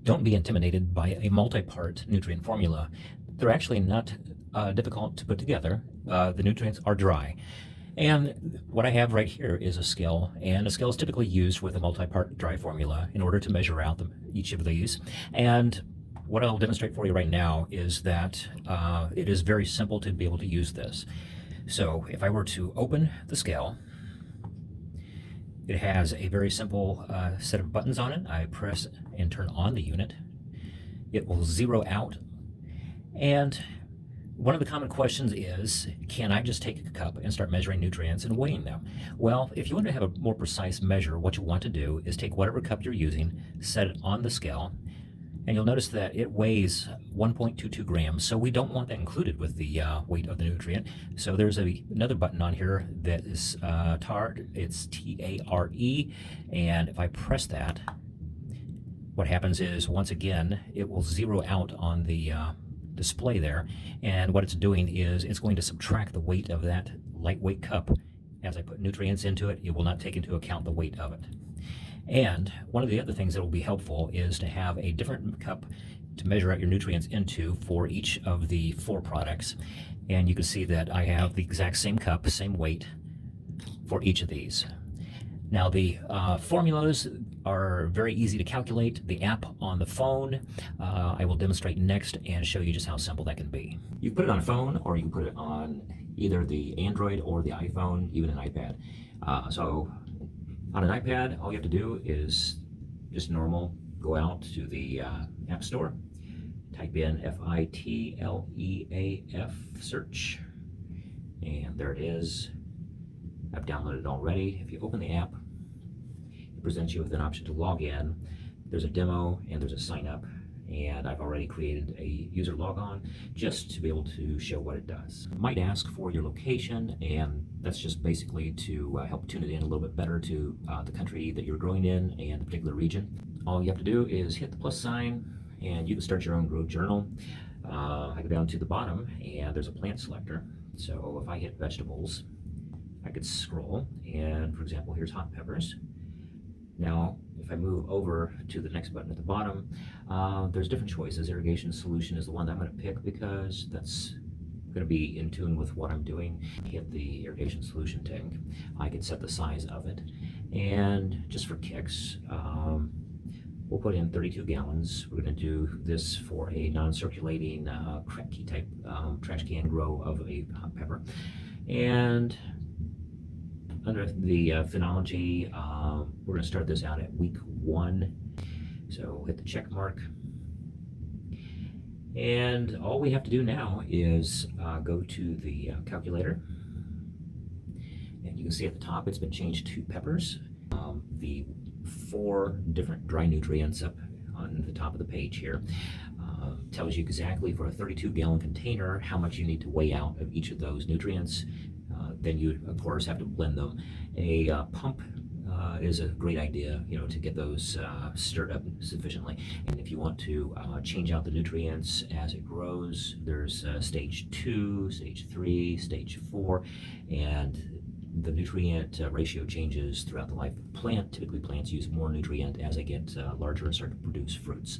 Don't be intimidated by a multi-part nutrient formula. They're actually not difficult to put together. The nutrients are dry. And what I have right here is a scale, and a scale is typically used with a multi-part dry formula in order to measure out each of these. And what I'll demonstrate for you right now is that it is very simple to be able to use this. So if I were to open the scale, it has a very simple set of buttons on it. I press and turn on the unit. It will zero out. And one of the common questions is, can I just take a cup and start measuring nutrients and weighing them? Well, if you want to have a more precise measure, what you want to do is take whatever cup you're using, set it on the scale, and you'll notice that it weighs 1.22 grams. So we don't want that included with the weight of the nutrient. So there's another button on here that is TARE. It's T-A-R-E. And if I press that, what happens is, once again, it will zero out on the display there. And what it's doing is it's going to subtract the weight of that lightweight cup. As I put nutrients into it, it will not take into account the weight of it. And one of the other things that will be helpful is to have a different cup to measure out your nutrients into for each of the 4 products. And you can see that I have the exact same cup, same weight for each of these. Now the formulas are very easy to calculate. The app on the phone, I will demonstrate next and show you just how simple that can be. You can put it on a phone, or you can put it on either the Android or the iPhone, even an iPad. So on an iPad, all you have to do is just normal, go out to the App Store, type in FITLEAF search, and there it is. I've downloaded it already. If you open the app, it presents you with an option to log in. There's a demo and there's a sign up, and I've already created a user logon just to be able to show what it does. It might ask for your location, and that's just basically to help tune it in a little bit better to the country that you're growing in and the particular region. All you have to do is hit the plus sign, and you can start your own grow journal. I go down to the bottom, and there's a plant selector. So if I hit vegetables, I could scroll, and for example, here's hot peppers. Now, if I move over to the next button at the bottom, there's different choices. Irrigation solution is the one that I'm going to pick because that's going to be in tune with what I'm doing. Hit the irrigation solution tank. I can set the size of it. And just for kicks, we'll put in 32 gallons. We're going to do this for a non-circulating Kratky type trash can grow of a hot pepper. And under the phenology, we're going to start this out at week 1. So hit the check mark. And all we have to do now is go to the calculator. And you can see at the top it's been changed to peppers. The 4 different dry nutrients up on the top of the page here tells you exactly for a 32-gallon container how much you need to weigh out of each of those nutrients. Then you, of course, have to blend them. A pump is a great idea, to get those stirred up sufficiently. And if you want to change out the nutrients as it grows, there's stage 2, stage 3, stage 4, and the nutrient ratio changes throughout the life of the plant. Typically, plants use more nutrient as they get larger and start to produce fruits.